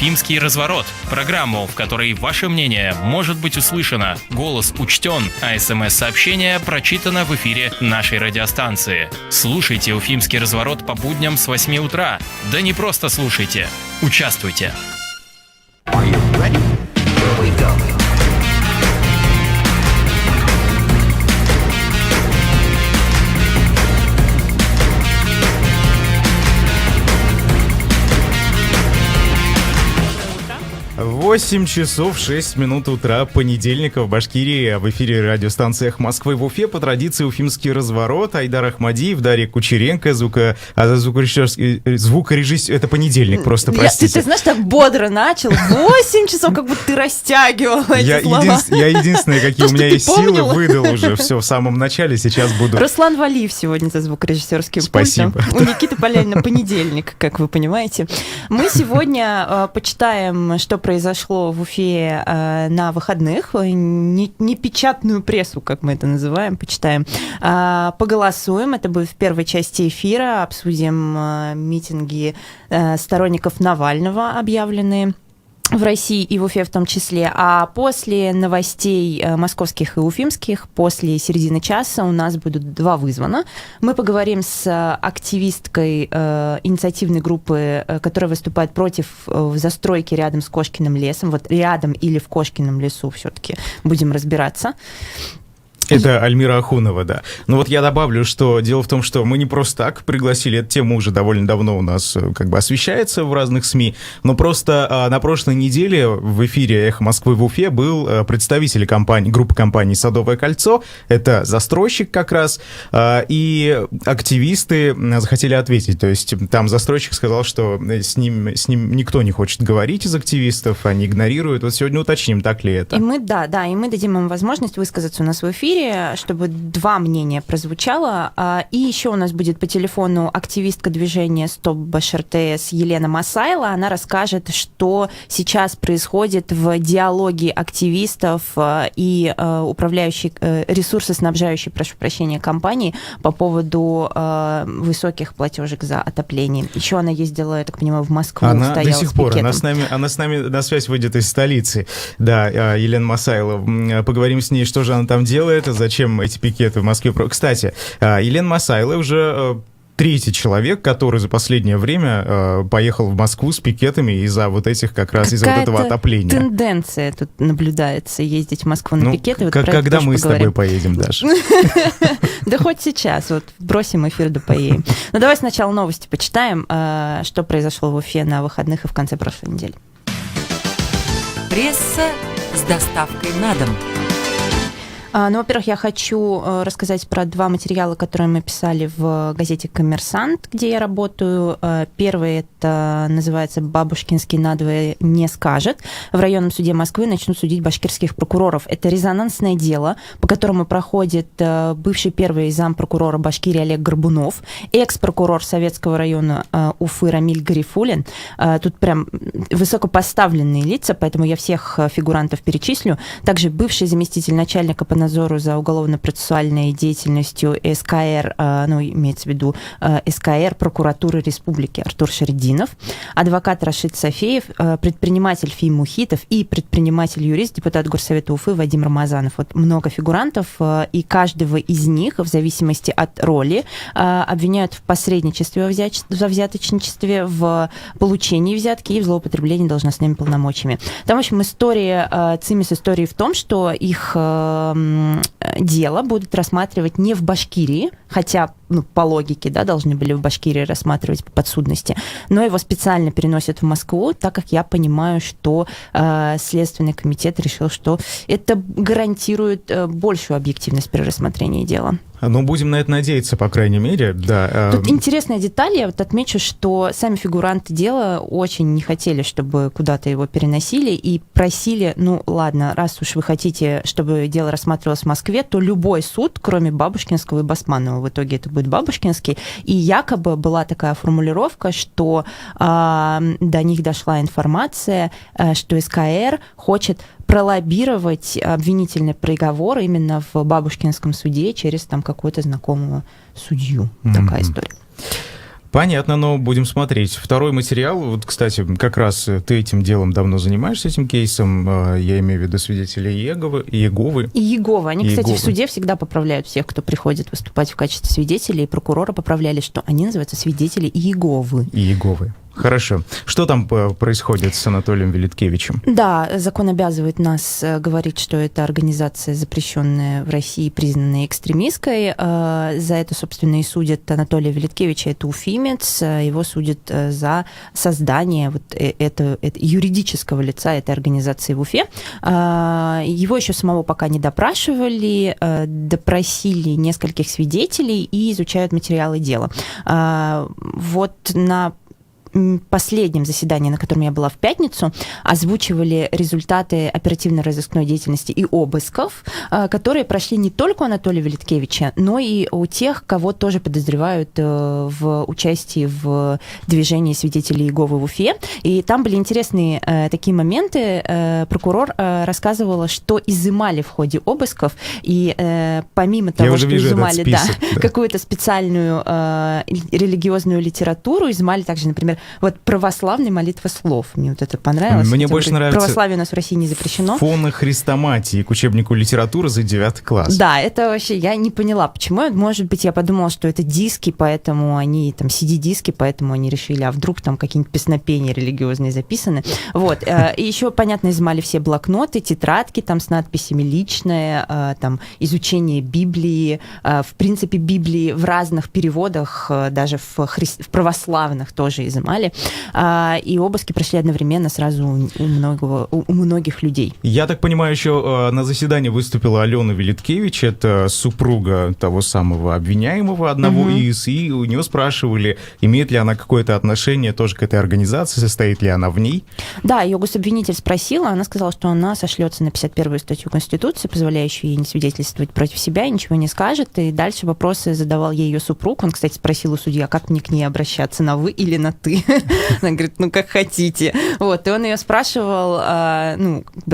«Уфимский разворот» – программу, в которой ваше мнение может быть услышано, голос учтен, а СМС-сообщение прочитано в эфире нашей радиостанции. Слушайте «Уфимский разворот» по будням с 8 утра. Да не просто слушайте, участвуйте. Восемь часов 6 минут утра понедельника в Башкирии. В эфире радиостанции «Эхо Москвы» в Уфе. По традиции «Уфимский разворот». Айдар Ахмадиев, Дарья Кучеренко, звукорежиссер. Это понедельник, просто простите. Ты знаешь, так бодро начал. 8 часов, как будто ты растягивал эти слова. Я единственное, какие у меня есть силы, выдал уже все в самом начале. Сейчас буду... Руслан Валиев сегодня за звукорежиссерским пультом. Спасибо. У Никиты Полянина понедельник, как вы понимаете. Мы сегодня почитаем, что произошло в Уфе на выходных, не печатную прессу, как мы это называем, почитаем, поголосуем, это будет в первой части эфира, обсудим митинги сторонников Навального, объявленные в России и в Уфе в том числе. А после новостей московских и уфимских, после середины часа у нас будут два вызвана. Мы поговорим с активисткой инициативной группы, которая выступает против застройки рядом с Кошкиным лесом. Вот рядом или в Кошкином лесу все-таки будем разбираться. Это Альмира Ахунова, да. Но вот я добавлю, что дело в том, что мы не просто так пригласили, эта тема уже довольно давно у нас как бы освещается в разных СМИ, но просто на прошлой неделе в эфире «Эхо Москвы» в Уфе был представитель группы компаний «Садовое кольцо», это застройщик как раз, и активисты захотели ответить, то есть там застройщик сказал, что с ним никто не хочет говорить из активистов, они игнорируют. Вот сегодня уточним, так ли это. И мы дадим им возможность высказаться у нас в эфире, чтобы два мнения прозвучало. И еще у нас будет по телефону активистка движения «Стоп БашРТС» Елена Масайло. Она расскажет, что сейчас происходит в диалоге активистов и управляющей, ресурсоснабжающей, прошу прощения, компании по поводу высоких платежек за отопление. Еще она ездила, я так понимаю, в Москву. Она до сих пор, она с нами на связь выйдет из столицы. Да, Елена Масайло. Поговорим с ней, что же она там делает, зачем эти пикеты в Москве. Кстати, Елена Масайло уже третий человек, который за последнее время поехал в Москву с пикетами из-за вот этих как раз из-за вот этого отопления. Тенденция тут наблюдается ездить в Москву на пикеты. Вот когда мы с тобой поедем, Даша? Да хоть сейчас, вот бросим эфир да поедем. Ну давай сначала новости почитаем, что произошло в Уфе на выходных и в конце прошлой недели. Пресса с доставкой на дом. Ну, во-первых, я хочу рассказать про два материала, которые мы писали в газете «Коммерсант», где я работаю. Первый, это называется «Бабушкинский надвое не скажет». В районном суде Москвы начнут судить башкирских прокуроров. Это резонансное дело, по которому проходит бывший первый зампрокурора Башкирии Олег Горбунов, экс-прокурор Советского района Уфы Рамиль Гарифуллин. Тут прям высокопоставленные лица, поэтому я всех фигурантов перечислю. Также бывший заместитель начальника по надзору за уголовно-процессуальной деятельностью СКР, имеется в виду СКР прокуратуры республики Артур Шеридинов, адвокат Рашид Софеев, предприниматель Фим Мухитов и предприниматель-юрист, депутат Горсовета Уфы Вадим Рамазанов. Вот много фигурантов, и каждого из них, в зависимости от роли, обвиняют в посредничестве во взяточничестве, в получении взятки и в злоупотреблении должностными полномочиями. Там, в общем, история ЦИМИС истории в том, что их дело будут рассматривать не в Башкирии, хотя по логике, должны были в Башкирии рассматривать по подсудности, но его специально переносят в Москву, так как я понимаю, что Следственный комитет решил, что это гарантирует большую объективность при рассмотрении дела. Ну, будем на это надеяться, по крайней мере, да. Тут интересная деталь, я вот отмечу, что сами фигуранты дела очень не хотели, чтобы куда-то его переносили, и просили, ладно, раз уж вы хотите, чтобы дело рассматривалось в Москве, то любой суд, кроме Бабушкинского и Басманова, в итоге это будет Бабушкинский, и якобы была такая формулировка, что до них дошла информация, что СКР хочет пролоббировать обвинительный приговор именно в Бабушкинском суде через там какого-то знакомого судью. Такая история. Понятно, но будем смотреть. Второй материал, вот, кстати, как раз ты этим делом давно занимаешься, этим кейсом, я имею в виду свидетелей Иеговы. Иеговы. Они, кстати, Иеговы. в суде всегда поправляют всех, кто приходит выступать в качестве свидетелей, и прокурора поправляли, что они называются свидетели Иеговы. Иеговы. Хорошо. Что там происходит с Анатолием Велиткевичем? Да, закон обязывает нас говорить, что это организация, запрещенная в России, признанная экстремистской. За это, собственно, и судят Анатолия Велиткевича. Это уфимец. Его судят за создание вот этого юридического лица этой организации в Уфе. Его еще самого пока не допрашивали, допросили нескольких свидетелей и изучают материалы дела. Вот на последнем заседании, на котором я была в пятницу, озвучивали результаты оперативно-розыскной деятельности и обысков, которые прошли не только у Анатолия Велиткевича, но и у тех, кого тоже подозревают в участии в движении свидетелей Иеговы в Уфе. И там были интересные такие моменты. Прокурор рассказывала, что изымали в ходе обысков, и помимо того, что изымали какую-то специальную религиозную литературу, изымали также, например, вот православная молитва слов. Мне вот это понравилось. Мне больше нравится православие у нас в России не запрещено. Фоны хрестоматии к учебнику литературы за 9 класс. Да, это вообще я не поняла, почему. Может быть, я подумала, что это диски, поэтому они там CD-диски, поэтому они решили, а вдруг там какие-нибудь песнопения религиозные записаны. Вот. И еще, понятно, изымали все блокноты, тетрадки там с надписями «личное», там изучение Библии, в принципе, Библии в разных переводах, даже в православных тоже изымали. И обыски прошли одновременно сразу у многих людей. Я так понимаю, еще на заседании выступила Алена Велиткевич, это супруга того самого обвиняемого, одного из, и у нее спрашивали, имеет ли она какое-то отношение тоже к этой организации, состоит ли она в ней. Да, ее гособвинитель спросила, она сказала, что она сошлется на 51-ю статью Конституции, позволяющую ей не свидетельствовать против себя, и ничего не скажет, и дальше вопросы задавал ей ее супруг. Он, кстати, спросил у судьи, а как мне к ней обращаться, на «вы» или на «ты»? Она говорит, ну, как хотите. Вот, и он ее спрашивал,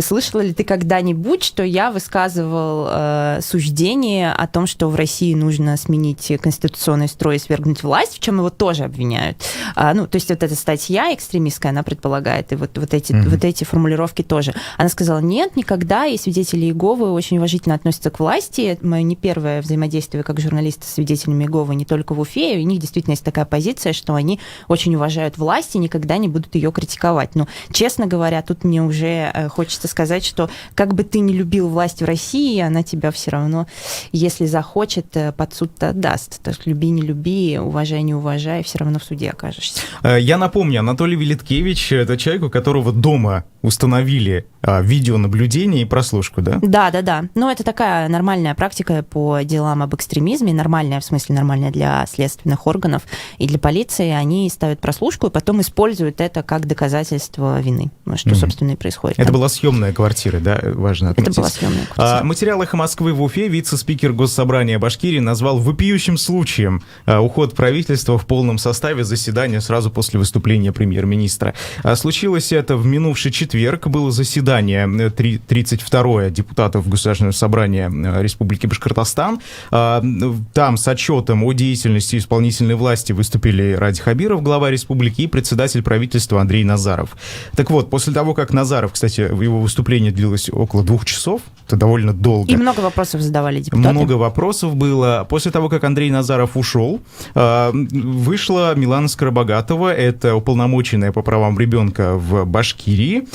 слышала ли ты когда-нибудь, что я высказывал суждение о том, что в России нужно сменить конституционный строй и свергнуть власть, в чем его тоже обвиняют. То есть вот эта статья экстремистская, она предполагает, и вот эти формулировки тоже. Она сказала, нет, никогда, и свидетели Иеговы очень уважительно относятся к власти. Это мое не первое взаимодействие как журналиста с свидетелями Иеговы не только в Уфе, и у них действительно есть такая позиция, что они очень уважают власть и никогда не будут ее критиковать. Но, честно говоря, тут мне уже хочется сказать, что как бы ты ни любил власть в России, она тебя все равно, если захочет, под суд-то отдаст. То есть люби, не люби, уважай, не уважай, все равно в суде окажешься. Я напомню, Анатолий Велиткевич — это человек, у которого дома установили видеонаблюдение и прослушку, да? Да. Но это такая нормальная практика по делам об экстремизме, нормальная, в смысле нормальная для следственных органов и для полиции. Они ставят прослушку и потом используют это как доказательство вины, что, собственно, и происходит. Это была съемная квартира, да? Важно отметить. Это была съемная квартира. Материал «Эхо Москвы» в Уфе вице-спикер Госсобрания Башкирии назвал вопиющим случаем уход правительства в полном составе заседания сразу после выступления премьер-министра. Случилось это в минувший четверг. Было заседание 32-е депутатов Государственного собрания Республики Башкортостан. Там с отчетом о деятельности исполнительной власти выступили Ради Хабиров, глава республики, и председатель правительства Андрей Назаров. Так вот, после того, как Назаров, кстати, его выступление длилось около 2 часов, это довольно долго. И много вопросов задавали депутаты. Много вопросов было. После того, как Андрей Назаров ушел, вышла Милана Скоробогатова, это уполномоченная по правам ребенка в Башкирии,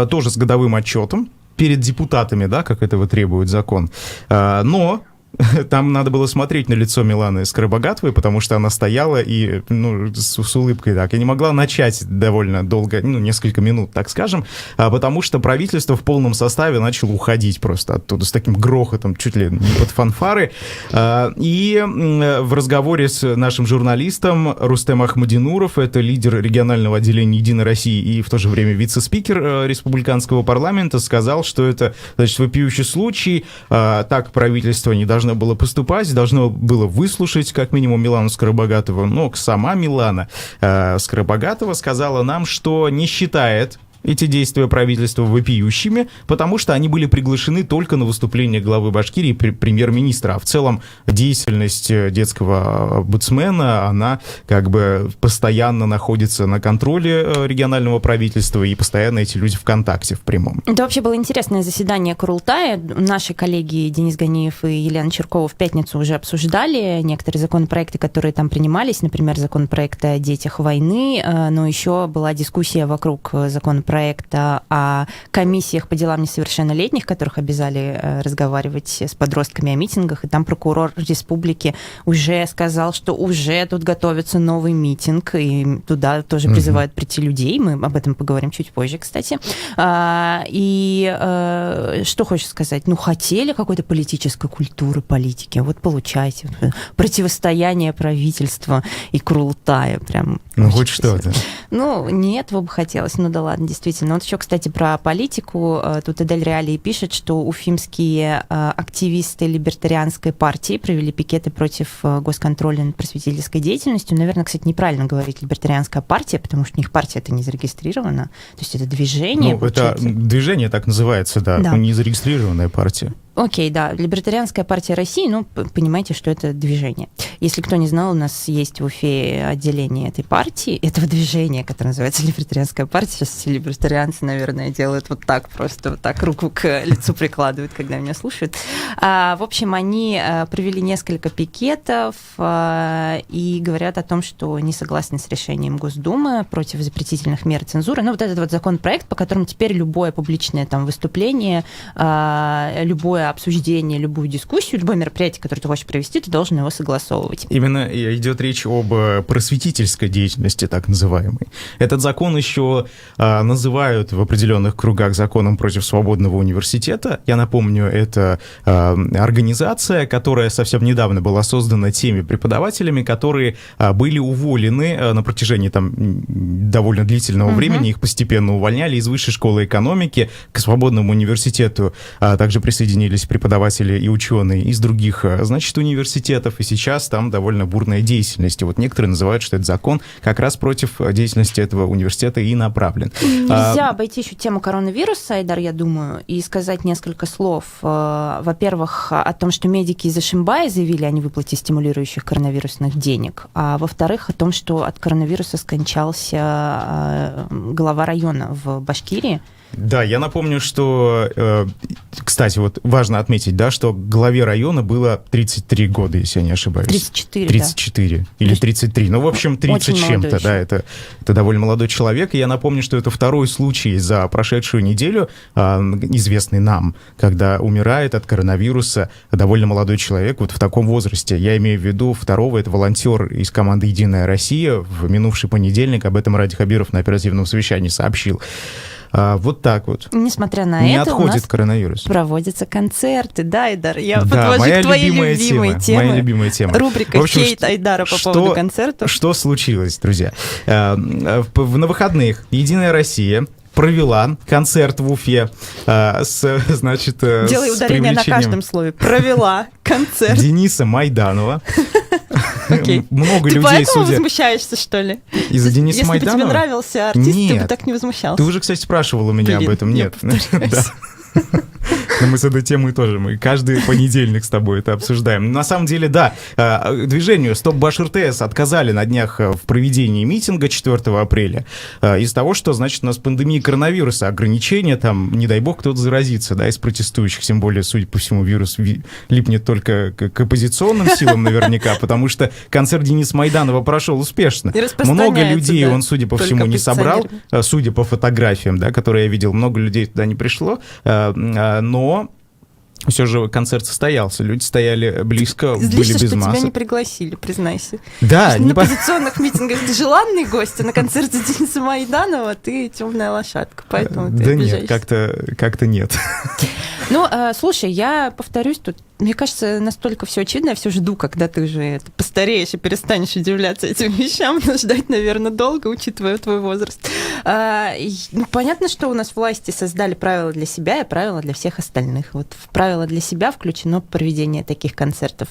тоже с годовым отчетом перед депутатами, да, как этого требует закон. Но там надо было смотреть на лицо Миланы Скоробогатовой, потому что она стояла и с улыбкой так, и не могла начать довольно долго, несколько минут, так скажем, потому что правительство в полном составе начало уходить просто оттуда с таким грохотом, чуть ли не под фанфары. И в разговоре с нашим журналистом Рустем Ахмадинуров, это лидер регионального отделения «Единой России» и в то же время вице-спикер республиканского парламента, сказал, что это, значит, вопиющий случай, так правительство не должно было поступать, должно было выслушать как минимум Милану Скоробогатову, но сама Милана Скоробогатова сказала нам, что не считает эти действия правительства вопиющими, потому что они были приглашены только на выступление главы Башкирии, премьер-министра. А в целом деятельность детского омбудсмена, она как бы постоянно находится на контроле регионального правительства, и постоянно эти люди в контакте в прямом. Это вообще было интересное заседание Курултая. Наши коллеги Денис Ганиев и Елена Черкова в пятницу уже обсуждали некоторые законопроекты, которые там принимались, например, законопроект о детях войны, но еще была дискуссия вокруг законопроекта о комиссиях по делам несовершеннолетних, которых обязали разговаривать с подростками о митингах, и там прокурор республики уже сказал, что уже тут готовится новый митинг, и туда тоже призывают прийти людей, мы об этом поговорим чуть позже, кстати. И что хочешь сказать? Ну, хотели какой-то политической культуры, политики, вот получайте. Противостояние правительства и Курултая, прям. Ну, хоть что-то. Ну, не этого бы хотелось, ну да ладно, действительно. Вот еще, кстати, про политику. Тут Эдель Реалии пишет, что уфимские активисты либертарианской партии провели пикеты против госконтроля над просветительской деятельностью. Наверное, кстати, неправильно говорить либертарианская партия, потому что у них партия это не зарегистрирована. То есть это движение. Ну, это движение так называется, да, да. Не зарегистрированная партия. Окей, да, Либертарианская партия России, ну, понимаете, что это движение. Если кто не знал, у нас есть в Уфе отделение этой партии, этого движения, которое называется Либертарианская партия. Сейчас все либертарианцы, наверное, делают вот так, просто вот так руку к лицу прикладывают, когда меня слушают. В общем, они провели несколько пикетов и говорят о том, что не согласны с решением Госдумы против запретительных мер цензуры. Ну, вот этот вот законопроект, по которому теперь любое публичное там выступление, любое обсуждение, любую дискуссию, любое мероприятие, которое ты хочешь провести, ты должен его согласовывать. Именно идет речь об просветительской деятельности, так называемой. Этот закон еще называют в определенных кругах законом против свободного университета. Я напомню, это организация, которая совсем недавно была создана теми преподавателями, которые были уволены на протяжении там довольно длительного времени, их постепенно увольняли из Высшей школы экономики к свободному университету. Также присоединились преподаватели и ученые из других, значит, университетов, и сейчас там довольно бурная деятельность. И вот некоторые называют, что этот закон как раз против деятельности этого университета и направлен. Нельзя обойти еще тему коронавируса, Айдар, я думаю, и сказать несколько слов. Во-первых, о том, что медики из Ишимбая заявили о невыплате стимулирующих коронавирусных денег, а во-вторых, о том, что от коронавируса скончался глава района в Башкирии. Да, я напомню, что, кстати, вот важно отметить, да, что главе района было 33 года, если я не ошибаюсь. 34, да. Или 33. Ну, в общем, 30 с чем-то, да, это довольно молодой человек. И я напомню, что это второй случай за прошедшую неделю, известный нам, когда умирает от коронавируса довольно молодой человек вот в таком возрасте. Я имею в виду второго, это волонтер из команды «Единая Россия». В минувший понедельник об этом Ради Хабиров на оперативном совещании сообщил. Вот так вот. Несмотря на не это, отходит у нас коронавирус. Проводятся концерты, да, Айдар? Я да, подвожу к твоей любимой теме. Моя любимая тема. Рубрика в общем, «Хейт Айдара» по поводу концертов. Что случилось, друзья? На выходных «Единая Россия» провела концерт в Уфе значит, делай ударение на каждом слове. Провела концерт. Дениса Майданова. Окей. Много ты людей, поэтому возмущаешься, что ли? Из-за Дениса Майданова? Если бы тебе нравился артист, ты бы так не возмущался. Ты уже, кстати, спрашивал у меня об этом. Нет. Но мы с этой темой тоже, мы каждый понедельник с тобой это обсуждаем. На самом деле, да, движению «Стоп Башир ТС» отказали на днях в проведении митинга 4 апреля из-за того, что, значит, у нас пандемия коронавируса, ограничения, там, не дай бог, кто-то заразится, да, из протестующих, тем более, судя по всему, вирус липнет только к оппозиционным силам наверняка, потому что концерт Дениса Майданова прошел успешно. Много людей он, судя по всему, не собрал, судя по фотографиям, да, которые я видел, много людей туда не пришло, но все же концерт состоялся, люди стояли близко, злишься, были без что масок. Тебя не пригласили, признайся. Да, на оппозиционных митингах ты желанный гость, а на концерте Дениса Майданова ты темная лошадка, поэтому ты обижаешься. Нет, как-то нет. Ну, слушай, я повторюсь тут, мне кажется, настолько все очевидно, я все жду, когда ты уже постареешь и перестанешь удивляться этим вещам, но ждать, наверное, долго, учитывая твой возраст. Ну, понятно, что у нас власти создали правила для себя и правила для всех остальных. Вот в правила для себя включено проведение таких концертов.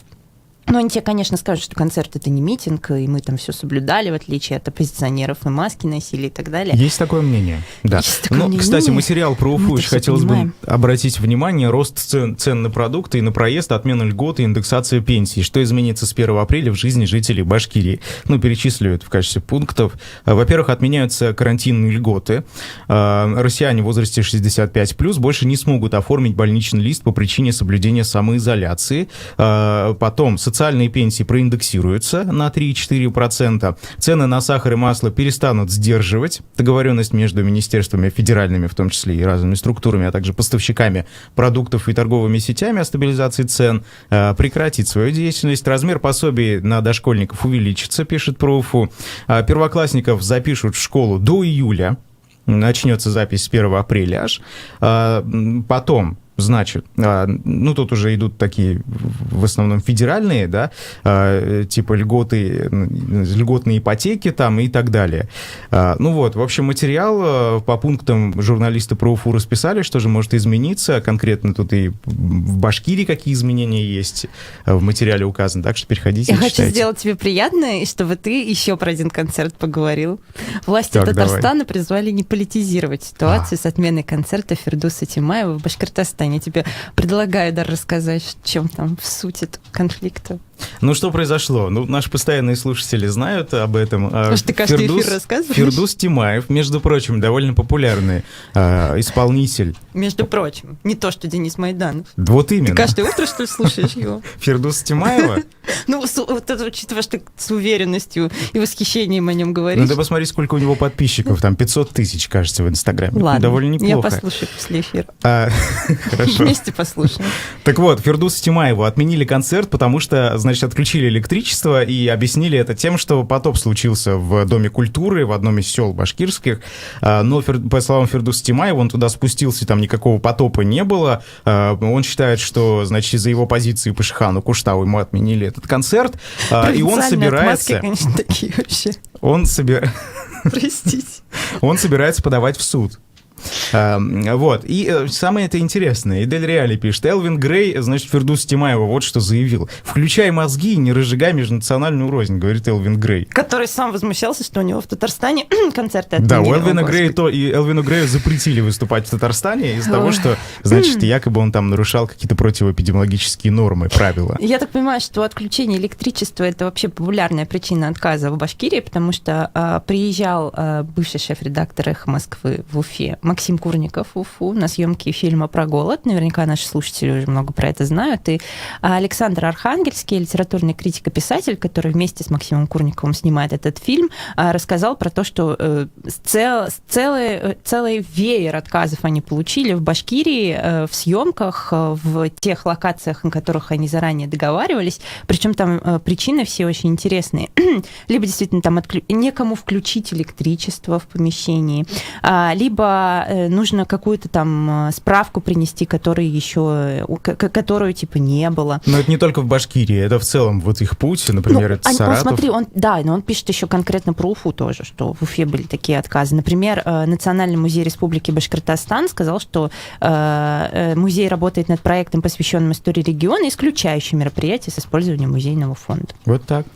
Ну, они тебе, конечно, скажут, что концерт — это не митинг, и мы там все соблюдали, в отличие от оппозиционеров, и маски носили и так далее. Есть такое мнение, да. Есть такое Ну, мнение. кстати, материал про Уфу Мы-то очень всё хотелось понимаем. бы обратить внимание. Рост цен на продукты и на проезд, отмена льготы, индексация пенсий. Что изменится с 1 апреля в жизни жителей Башкирии? Ну, перечисливают в качестве пунктов. Во-первых, отменяются карантинные льготы. Россияне в возрасте 65+, больше не смогут оформить больничный лист по причине соблюдения самоизоляции. Потом социальные пенсии проиндексируются на 3,4%. Цены на сахар и масло перестанут сдерживать. Договоренность между министерствами федеральными, в том числе и разными структурами, а также поставщиками продуктов и торговыми сетями о стабилизации цен, прекратит свою деятельность. Размер пособий на дошкольников увеличится, пишет про Уфу. Первоклассников запишут в школу до июля. Начнется запись с 1 апреля аж. Потом, значит, ну, тут уже идут такие, в основном, федеральные, да, типа льготные ипотеки там и так далее. Ну вот, в общем, материал по пунктам журналисты про Уфу расписали, что же может измениться. Конкретно тут и в Башкирии какие изменения есть в материале указано, так что переходите и Я читайте. хочу сделать тебе приятно, и чтобы ты еще про один концерт поговорил. Власти Так, Татарстана призвали не политизировать ситуацию с отменой концерта Фирдуса Тимаева в Башкортостане. Я тебе предлагаю, Дар, рассказать, в чем там суть этого конфликта. Ну, что произошло? Ну, наши постоянные слушатели знают об этом. Может, ты каждый эфир рассказываешь? Фирдус Тимаев, между прочим, довольно популярный исполнитель. Между прочим, не то, что Денис Майданов. Вот Ты именно. каждое утро, что ли, слушаешь его? Фирдус Тимаева? Ну, вот это, учитывая, что ты с уверенностью и восхищением о нем Ну, говоришь. ты посмотри, сколько у него подписчиков. Там 500 тысяч, кажется, в Инстаграме. Ладно, Довольно я неплохо. послушаю после эфира. Хорошо. Вместе послушаем. Так вот, Фирдусу Тимаеву отменили концерт, потому что, значит, отключили электричество и объяснили это тем, что потоп случился в Доме культуры, в одном из сел башкирских. Но, по словам Фирдуса Тимаева, он туда спустился, там никакого потопа не было. Он считает, что, значит, из-за его позиции по Шихану Куштау ему отменили этот концерт. И он Провинциальные отмазки, собирается... конечно, такие вообще. Простите. Он собирается подавать в суд. Вот. И самое это интересное. И Дель Реали пишет. Элвин Грей, значит, Фирдус Тимаева вот что заявил. «Включай мозги и не разжигай межнациональную рознь», говорит Элвин Грей. Который сам возмущался, что у него в Татарстане концерты Да, отменили. у Элвина О, Грея Господи. и Элвину Грею запретили выступать в Татарстане из-за того, Ой. что, значит, якобы он там нарушал какие-то противоэпидемиологические нормы, правила. Я так понимаю, что отключение электричества — это вообще популярная причина отказа в Башкирии, потому что приезжал бывший шеф-редактор «Эхо Москвы» в Уфе Максим Курников в Уфу на съемки фильма про голод. Наверняка наши слушатели уже много про это знают. И Александр Архангельский, литературный критик и писатель, который вместе с Максимом Курниковым снимает этот фильм, рассказал про то, что целый веер отказов они получили в Башкирии в съемках, в тех локациях, на которых они заранее договаривались. Причем там причины все очень интересные. Либо действительно там некому включить электричество в помещении, либо нужно какую-то там справку принести, которую типа не было. Но это не только в Башкирии, это в целом вот их путь, например, это Саратов. Смотри, но он пишет еще конкретно про Уфу тоже, что в Уфе были такие отказы. Например, Национальный музей Республики Башкортостан сказал, что музей работает над проектом, посвященным истории региона, исключающим мероприятия с использованием музейного фонда. Вот так.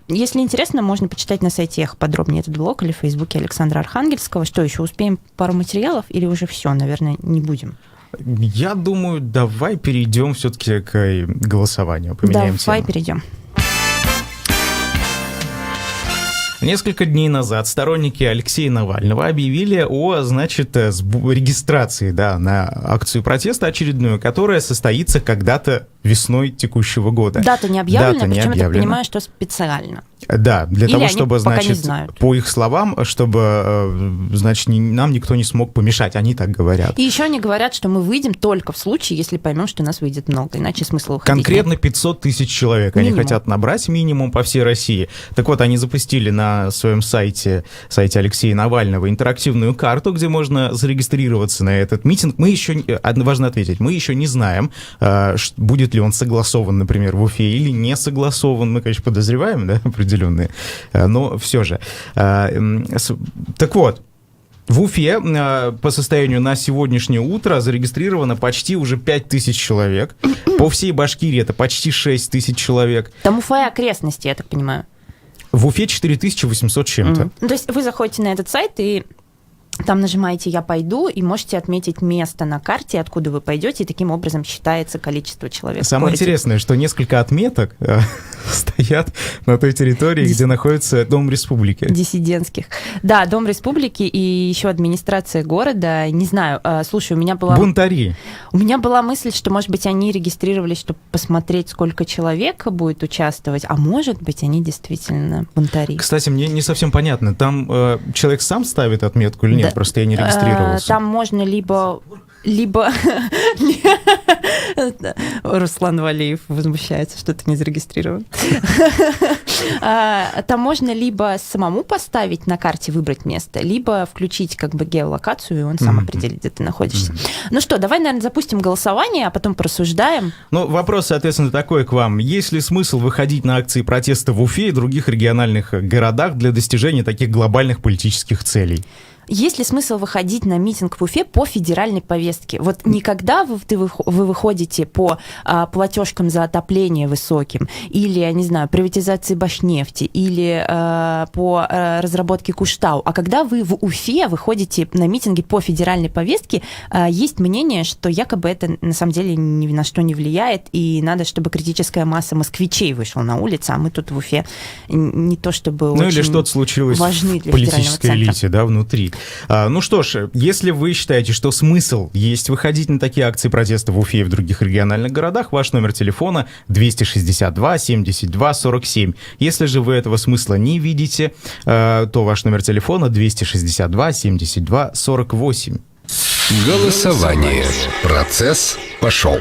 Если интересно, можно почитать на сайте Эхо подробнее этот блог или в Фейсбуке Александра Архангельского. Что еще, успеем пару материалов или уже все? Наверное, не будем. Я думаю, давай перейдем все-таки к голосованию, поменяем Давай тему. перейдем. Несколько дней назад сторонники Алексея Навального объявили о, значит, регистрации, да, на акцию протеста очередную, которая состоится когда-то весной текущего года. Дата не объявлена, Дата не причем я так объявлена. понимаю, что специально. Да, для Или того, они чтобы, пока не значит, знают. по их словам, чтобы, значит, нам никто не смог помешать, они так говорят. И еще они говорят, что мы выйдем только в случае, если поймем, что нас выйдет много, иначе смысла выходить Конкретно нет. 500 тысяч человек они Минимум. хотят набрать минимум по всей России. Так вот, они запустили на своем сайте Алексея Навального интерактивную карту, где можно зарегистрироваться на этот митинг. Мы еще, важно ответить, мы еще не знаем, будет ли он согласован, например, в Уфе или не согласован. Мы, конечно, подозреваем, да, определенные, но все же. Так вот, В Уфе по состоянию на сегодняшнее утро зарегистрировано почти уже 5000 человек. По всей Башкирии это почти 6000 человек. Там Уфа и окрестности, я так понимаю. В Уфе 4800 чем-то. Ну, то есть вы заходите на этот сайт и там нажимаете «Я пойду» и можете отметить место на карте, откуда вы пойдете, и таким образом считается количество человек. Самое интересное, что несколько отметок стоят на той территории, где находится Дом Республики. Диссидентских. Да, Дом Республики и еще администрация города. Не знаю, слушай, у меня была... Бунтари. У меня была мысль, что, может быть, они регистрировались, чтобы посмотреть, сколько человек будет участвовать, а может быть, они действительно бунтари. Кстати, мне не совсем понятно, там человек сам ставит отметку или нет? Да. Просто я не регистрировался. Там можно либо Руслан Валиев возмущается, что ты не зарегистрирован. Там можно либо самому поставить на карте, выбрать место, либо включить как бы геолокацию, и он сам определит, где ты находишься. Ну что, давай, наверное, запустим голосование, а потом порассуждаем. Ну, вопрос, соответственно, такой к вам. Есть ли смысл выходить на акции протеста в Уфе и других региональных городах для достижения таких глобальных политических целей? Есть ли смысл выходить на митинг в Уфе по федеральной повестке? Вот никогда вы выходите по платежкам за отопление высоким, или, я не знаю, приватизации Башнефти, или по разработке Куштау, а когда вы в Уфе выходите на митинги по федеральной повестке, есть мнение, что якобы это на самом деле ни на что не влияет, и надо, чтобы критическая масса москвичей вышла на улицу, а мы тут в Уфе не то чтобы очень важны для или что-то случилось в политической элите, да, внутри. Ну что ж, если вы считаете, что смысл есть выходить на такие акции протеста в Уфе и в других региональных городах, ваш номер телефона 262 72 47. Если же вы этого смысла не видите, то ваш номер телефона 262 72 48. Голосование. Процесс пошел.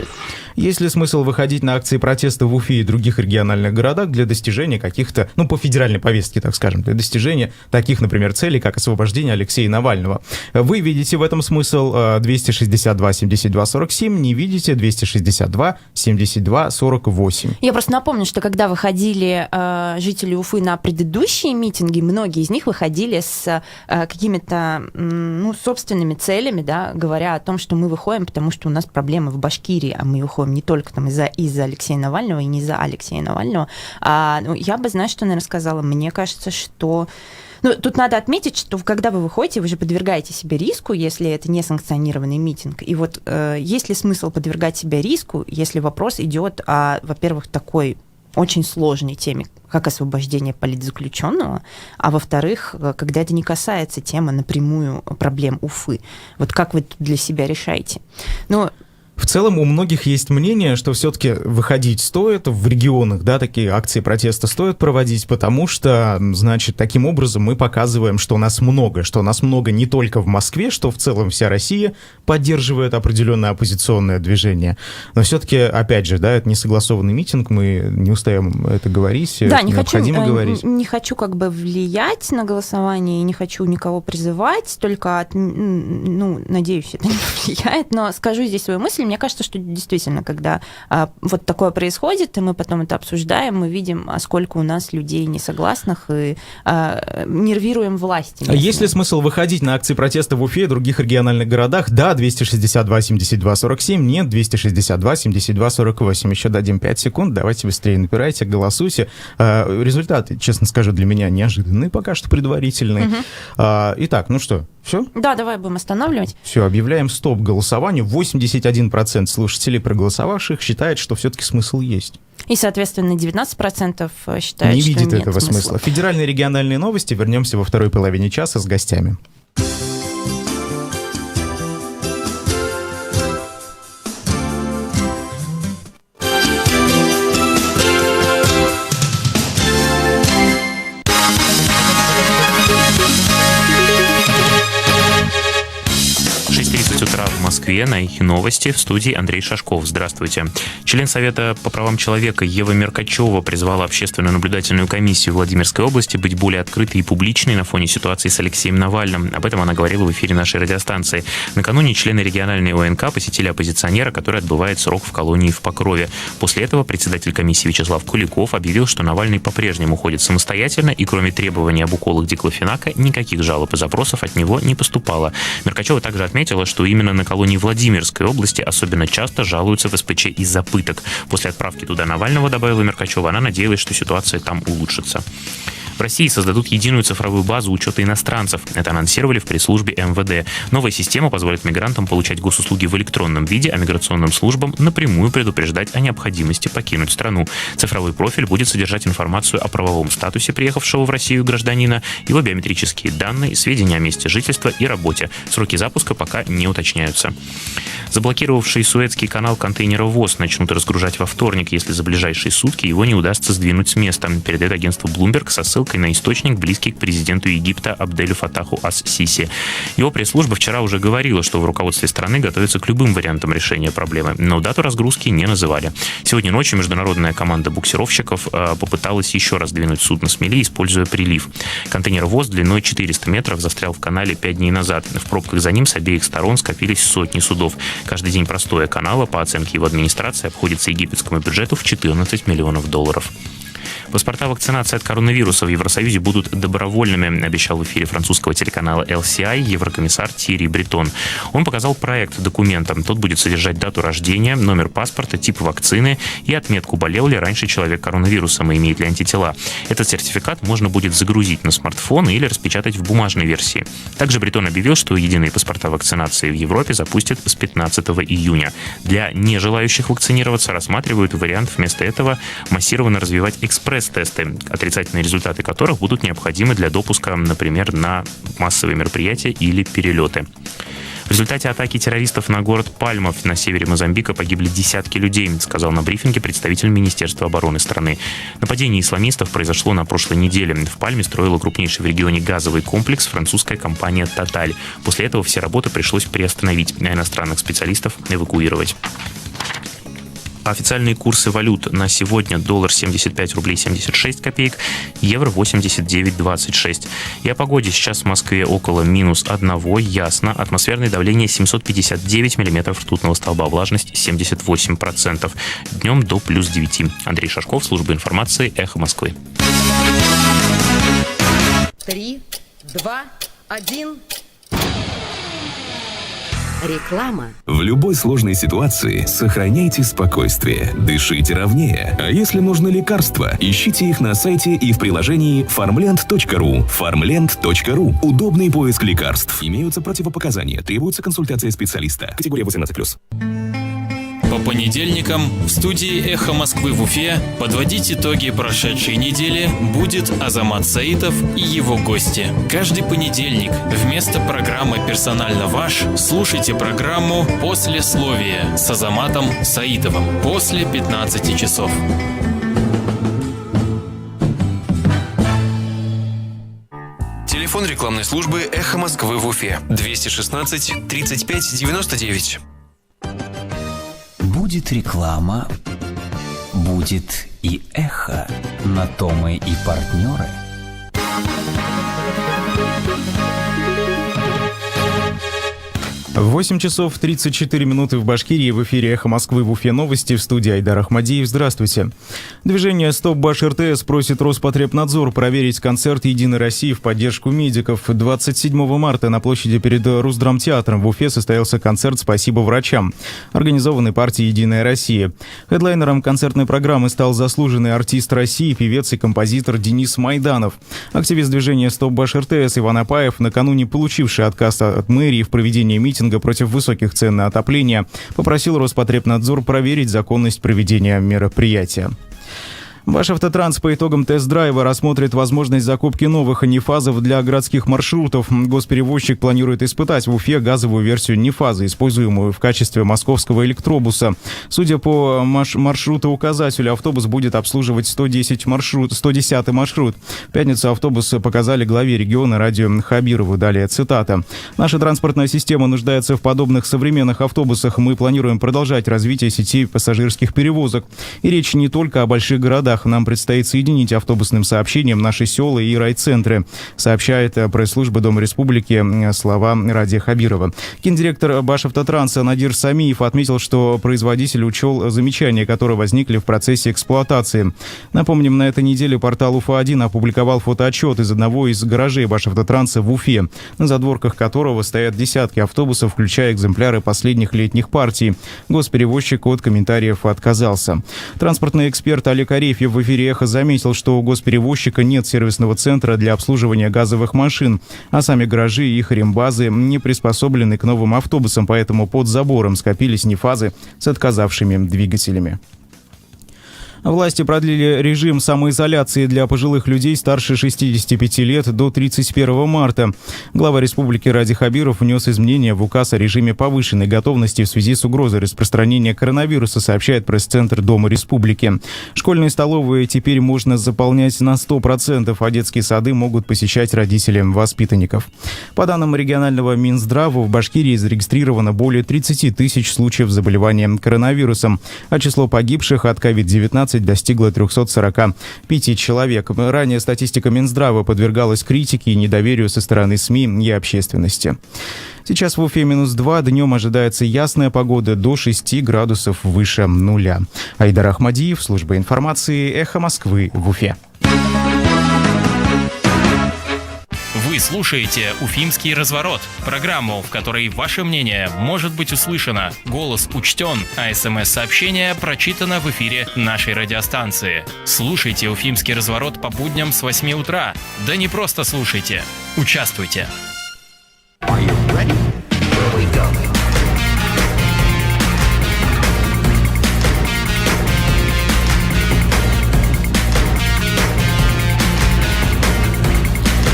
Есть ли смысл выходить на акции протеста в Уфе и других региональных городах для достижения каких-то, ну, по федеральной повестке, так скажем, для достижения таких, например, целей, как освобождение Алексея Навального? Вы видите в этом смысл 262 72 47, не видите 262 72 48. Я просто напомню, что когда выходили жители Уфы на предыдущие митинги, многие из них выходили с какими-то собственными целями, да, говоря о том, что мы выходим, потому что у нас проблемы в Башкирии, а мы выходим не только там из-за Алексея Навального и не за Алексея Навального. Я бы, знаешь, что, наверное, сказала? Мне кажется, что... тут надо отметить, что когда вы выходите, вы же подвергаете себе риску, если это не санкционированный митинг. И вот есть ли смысл подвергать себя риску, если вопрос идет о, во-первых, такой очень сложной теме, как освобождение политзаключенного, а во-вторых, когда это не касается темы напрямую проблем Уфы. Вот как вы тут для себя решаете? В целом у многих есть мнение, что все-таки выходить стоит в регионах, да, такие акции протеста стоит проводить, потому что, значит, таким образом мы показываем, что нас много не только в Москве, что в целом вся Россия поддерживает определенное оппозиционное движение. Но все-таки, опять же, да, это не согласованный митинг, мы не устаем это говорить, да, необходимо говорить. Не хочу как бы влиять на голосование, не хочу никого призывать, только, надеюсь, это не влияет, но скажу здесь свою мысль. Мне кажется, что действительно, когда вот такое происходит, и мы потом это обсуждаем, мы видим, сколько у нас людей несогласных, и нервируем власти. Есть ли смысл выходить на акции протеста в Уфе и других региональных городах? Да, 262 72 47, нет, 262 72 48. Еще дадим 5 секунд, давайте быстрее набирайте, голосуйте. Результаты, честно скажу, для меня неожиданные, пока что предварительные. Итак, ну что, все? Да, давай будем останавливать. Все, объявляем стоп голосованию. 81% слушателей, проголосовавших, считает, что все-таки смысл есть. И, соответственно, 19% считают, не что видит нет этого смысла. Федеральные региональные новости. Вернемся во второй половине часа с гостями. 6:30 утра в Москве, на «Эхе новости», в студии Андрей Шашков. Здравствуйте. Член Совета по правам человека Ева Меркачева призвала общественную наблюдательную комиссию Владимирской области быть более открытой и публичной на фоне ситуации с Алексеем Навальным. Об этом она говорила в эфире нашей радиостанции. Накануне члены региональной ОНК посетили оппозиционера, который отбывает срок в колонии в Покрове. После этого председатель комиссии Вячеслав Куликов объявил, что Навальный по-прежнему ходит самостоятельно, и кроме требований об уколах диклофенака никаких жалоб и запросов от него не поступало. Меркачева также отметила, что именно на колонии Владимирской области особенно часто жалуются в СПЧ из-за пыток. После отправки туда Навального, добавила Меркачева, она надеялась, что ситуация там улучшится. В России создадут единую цифровую базу учета иностранцев. Это анонсировали в пресс-службе МВД. Новая система позволит мигрантам получать госуслуги в электронном виде, а миграционным службам напрямую предупреждать о необходимости покинуть страну. Цифровой профиль будет содержать информацию о правовом статусе приехавшего в Россию гражданина, его биометрические данные, сведения о месте жительства и работе. Сроки запуска пока не уточняются. Заблокировавший Суэцкий канал контейнеровоз начнут разгружать во вторник, если за ближайшие сутки его не удастся сдвинуть с места, передает агентство Bloomberg со ссылкой на источник, близкий к президенту Египта Абделю Фатаху ас-Сиси. Его пресс-служба вчера уже говорила, что в руководстве страны готовится к любым вариантам решения проблемы, но дату разгрузки не называли. Сегодня ночью международная команда буксировщиков попыталась еще раз двинуть судно с мели, используя прилив. Контейнеровоз длиной 400 метров застрял в канале 5 дней назад. В пробках за ним с обеих сторон скопились сотни судов. Каждый день простоя канала, по оценке его администрации, обходится египетскому бюджету в $14 миллионов. Паспорта вакцинации от коронавируса в Евросоюзе будут добровольными, обещал в эфире французского телеканала LCI еврокомиссар Тьерри Бретон. Он показал проект документа. Тот будет содержать дату рождения, номер паспорта, тип вакцины и отметку, болел ли раньше человек коронавирусом и имеет ли антитела. Этот сертификат можно будет загрузить на смартфон или распечатать в бумажной версии. Также Бретон объявил, что единые паспорта вакцинации в Европе запустят с 15 июня. Для нежелающих вакцинироваться рассматривают вариант вместо этого массированно развивать экспресс-тесты, отрицательные результаты которых будут необходимы для допуска, например, на массовые мероприятия или перелеты. В результате атаки террористов на город Пальма на севере Мозамбика погибли десятки людей, сказал на брифинге представитель Министерства обороны страны. Нападение исламистов произошло на прошлой неделе. В Пальме строила крупнейший в регионе газовый комплекс французская компания «Тоталь». После этого все работы пришлось приостановить, а иностранных специалистов эвакуировать. Официальные курсы валют на сегодня: доллар 75 рублей 76 копеек, евро 89,26. И о погоде: сейчас в Москве около -1, ясно, атмосферное давление 759 миллиметров ртутного столба, влажность 78%. Днем до +9. Андрей Шашков, служба информации, Эхо Москвы. 3, 2, 1. Реклама. В любой сложной ситуации сохраняйте спокойствие, дышите ровнее. А если нужны лекарства, ищите их на сайте и в приложении farmland.ru. farmland.ru. Удобный поиск лекарств. Имеются противопоказания, требуется консультация специалиста. Категория 18+. По понедельникам в студии «Эхо Москвы» в Уфе подводить итоги прошедшей недели будет Азамат Саитов и его гости. Каждый понедельник вместо программы «Персонально ваш» слушайте программу «Послесловие» с Азаматом Саитовым после 15 часов. Телефон рекламной службы «Эхо Москвы» в Уфе 216 35 99. Будет реклама, будет и эхо. На то мы и партнеры. 8 часов 34 минуты в Башкирии. В эфире «Эхо Москвы» в Уфе новости. В студии Айдар Ахмадиев. Здравствуйте. Движение «Стоп Баш РТС» просит Роспотребнадзор проверить концерт «Единой России» в поддержку медиков. 27 марта на площади перед Русдрамтеатром в Уфе состоялся концерт «Спасибо врачам», организованный партией «Единая Россия». Хедлайнером концертной программы стал заслуженный артист России, певец и композитор Денис Майданов. Активист движения «Стоп Баш РТС» Иван Апаев, накануне получивший отказ от мэрии в проведении митинга против высоких цен на отопление, попросил Роспотребнадзор проверить законность проведения мероприятия. Башавтотранс по итогам тест-драйва рассмотрит возможность закупки новых нефазов для городских маршрутов. Госперевозчик планирует испытать в Уфе газовую версию нефазы, используемую в качестве московского электробуса. Судя по маршруту-указателю, автобус будет обслуживать 110-й маршрут. В пятницу автобус показали главе региона Радию Хабирову. Далее цитата. «Наша транспортная система нуждается в подобных современных автобусах. Мы планируем продолжать развитие сети пассажирских перевозок. И речь не только о больших городах. Нам предстоит соединить автобусным сообщением наши села и райцентры», сообщает пресс-служба Дома Республики слова Радия Хабирова. Гендиректор Башавтотранса Надир Самиев отметил, что производитель учел замечания, которые возникли в процессе эксплуатации. Напомним, на этой неделе портал УФА-1 опубликовал фотоотчет из одного из гаражей Башавтотранса в Уфе, на задворках которого стоят десятки автобусов, включая экземпляры последних летних партий. Госперевозчик от комментариев отказался. Транспортный эксперт Олег Арефьев в эфире «Эхо» заметил, что у госперевозчика нет сервисного центра для обслуживания газовых машин, а сами гаражи и их рембазы не приспособлены к новым автобусам, поэтому под забором скопились нефазы с отказавшими двигателями. Власти продлили режим самоизоляции для пожилых людей старше 65 лет до 31 марта. Глава республики Радий Хабиров внес изменения в указ о режиме повышенной готовности в связи с угрозой распространения коронавируса, сообщает пресс-центр Дома Республики. Школьные столовые теперь можно заполнять на 100%, а детские сады могут посещать родители воспитанников. По данным регионального Минздрава, в Башкирии зарегистрировано более 30 тысяч случаев заболевания коронавирусом, а число погибших от COVID-19 достигла 345 человек. Ранее статистика Минздрава подвергалась критике и недоверию со стороны СМИ и общественности. Сейчас в Уфе -2, днем ожидается ясная погода до 6 градусов выше нуля. Айдар Ахмадиев, служба информации, «Эхо Москвы» в Уфе. Вы слушаете «Уфимский разворот» – программу, в которой ваше мнение может быть услышано, голос учтен, а СМС-сообщение прочитано в эфире нашей радиостанции. Слушайте «Уфимский разворот» по будням с 8 утра. Да не просто слушайте, участвуйте.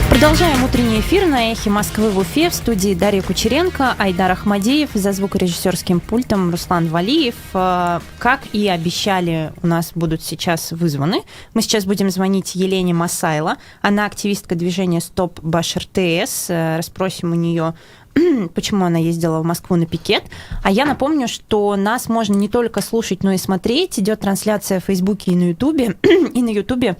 Продолжаем утренний эфир на «Эхе Москвы» в Уфе. В студии Дарья Кучеренко, Айдар Ахмадиев, за звукорежиссерским пультом Руслан Валиев. Как и обещали, у нас будут сейчас вызваны. Мы сейчас будем звонить Елене Масайло. Она активистка движения «Стоп БашРТС». Расспросим у нее, почему она ездила в Москву на пикет. А я напомню, что нас можно не только слушать, но и смотреть. Идет трансляция в Фейсбуке и на Ютубе. И на Ютубе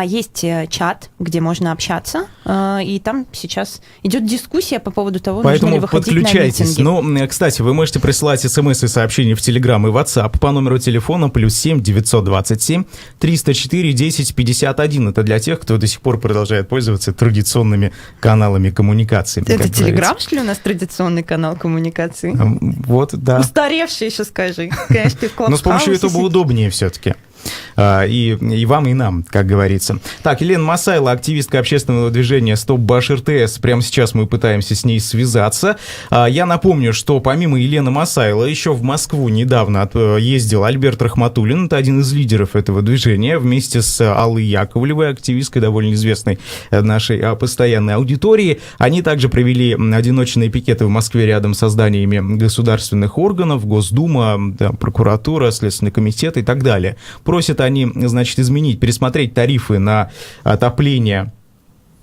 есть чат, где можно общаться, и там сейчас идет дискуссия по поводу того, нужно ли выходить на митинги. Поэтому подключайтесь. Ну, кстати, вы можете присылать смс и сообщения в Телеграм и WhatsApp по номеру телефона +7 927 304 10 51. Это для тех, кто до сих пор продолжает пользоваться традиционными каналами коммуникации. Это Телеграм, что ли, у нас традиционный канал коммуникации? Вот, да. Устаревший еще скажи. Конечно, ты в Клабхаусе. Но с помощью этого удобнее все-таки. И вам, и нам, как говорится. Так, Елена Масайло, активистка общественного движения «Стоп БашРТС». Прямо сейчас мы пытаемся с ней связаться. Я напомню, что помимо Елены Масайло еще в Москву недавно ездил Альберт Рахматуллин. Это один из лидеров этого движения, вместе с Аллой Яковлевой, активисткой, довольно известной нашей постоянной аудитории. Они также провели одиночные пикеты в Москве рядом со зданиями государственных органов, Госдума, прокуратура, Следственный комитет и так далее. Просят они, значит, изменить, пересмотреть тарифы на отопление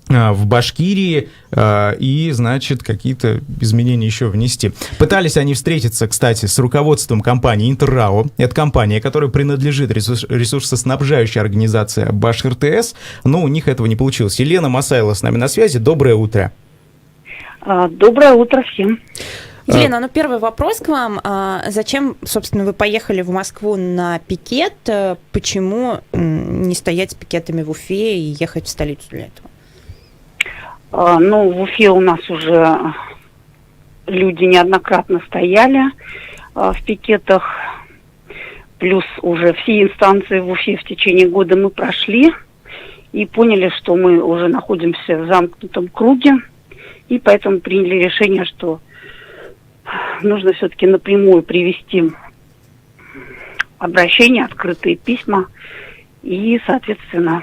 в Башкирии и, значит, какие-то изменения еще внести. Пытались они встретиться, кстати, с руководством компании «Интеррао». Это компания, которая принадлежит ресурсоснабжающей организации БашРТС, но у них этого не получилось. Елена Масайло с нами на связи. Доброе утро. Доброе утро всем. Елена, ну первый вопрос к вам. Зачем, собственно, вы поехали в Москву на пикет? Почему не стоять с пикетами в Уфе и ехать в столицу для этого? Ну, в Уфе у нас уже люди неоднократно стояли в пикетах. Плюс уже все инстанции в Уфе в течение года мы прошли и поняли, что мы уже находимся в замкнутом круге. И поэтому приняли решение, что нужно все-таки напрямую привести обращения, открытые письма и, соответственно,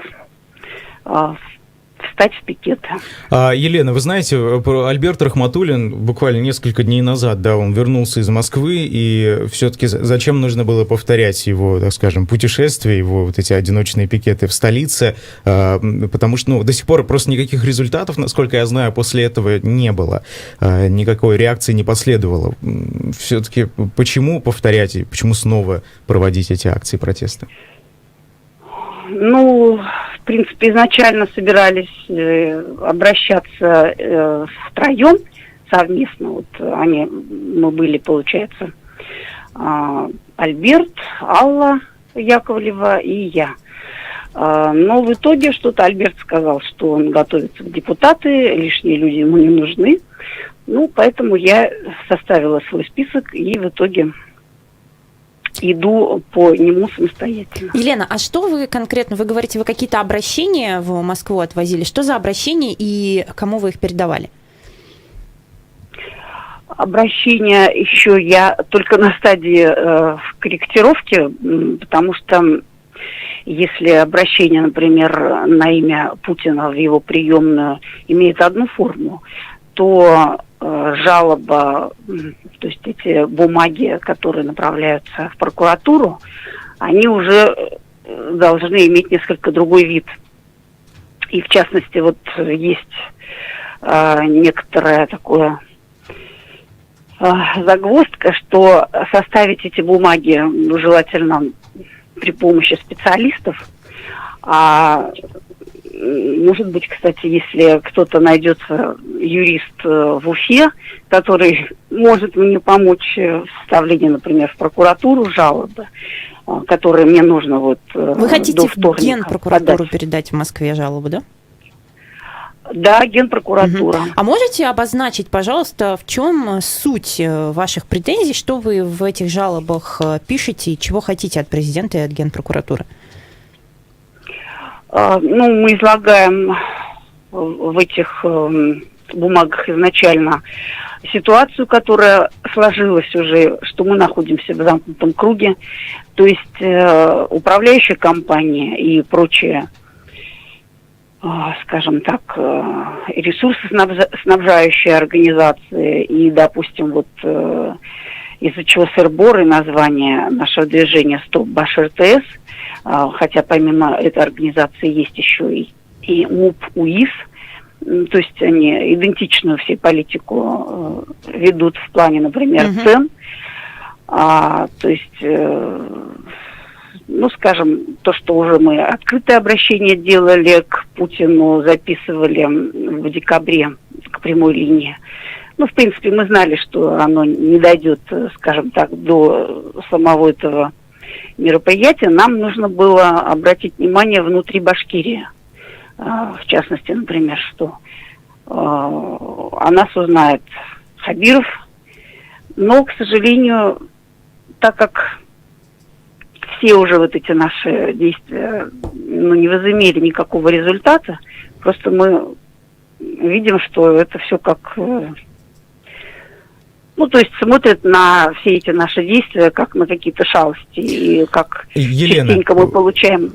встать в пикеты. Елена, вы знаете, Альберт Рахматуллин буквально несколько дней назад, да, он вернулся из Москвы, и все-таки зачем нужно было повторять его, так скажем, путешествие, его вот эти одиночные пикеты в столице, потому что, до сих пор просто никаких результатов, насколько я знаю, после этого не было, никакой реакции не последовало. Все-таки почему повторять и почему снова проводить эти акции протеста? В принципе, изначально собирались обращаться втроем совместно. Мы были, получается, Альберт, Алла Яковлева и я. Но в итоге что-то Альберт сказал, что он готовится в депутаты, лишние люди ему не нужны. Поэтому я составила свой список и в итоге иду по нему самостоятельно. Елена, а что вы конкретно, вы говорите, вы какие-то обращения в Москву отвозили? Что за обращения и кому вы их передавали? Обращения еще я только на стадии корректировки, потому что если обращение, например, на имя Путина в его приемную имеет одну форму, то жалоба, то есть эти бумаги, которые направляются в прокуратуру, они уже должны иметь несколько другой вид. И в частности, есть некоторая такая загвоздка, что составить эти бумаги желательно при помощи специалистов, может быть, кстати, если кто-то найдется, юрист в Уфе, который может мне помочь в составлении, например, в прокуратуру жалобы, которые мне нужно Вы хотите до вторника в Генпрокуратуру подать. передать в Москве жалобу, да? Да, Генпрокуратура. А можете обозначить, пожалуйста, в чем суть ваших претензий, что вы в этих жалобах пишете и чего хотите от президента и от Генпрокуратуры? Мы излагаем в этих бумагах изначально ситуацию, которая сложилась уже, что мы находимся в замкнутом круге, то есть управляющая компания и прочие, скажем так, ресурсоснабжающие организации и, допустим, из-за чего сыр-бор и название нашего движения «Стоп Баш РТС», хотя помимо этой организации есть еще и МУП УИС, то есть они идентичную всей политику ведут в плане, например, цен. То есть, скажем, то, что уже мы открытое обращение делали к Путину, записывали в декабре к прямой линии. В принципе, мы знали, что оно не дойдет, скажем так, до самого этого мероприятия. Нам нужно было обратить внимание внутри Башкирии. В частности, например, что о нас узнает Хабиров. Но, к сожалению, так как все уже эти наши действия не возымели никакого результата, просто мы видим, что это все как... то есть смотрят на все эти наши действия как на какие-то шалости, и как частенько мы получаем...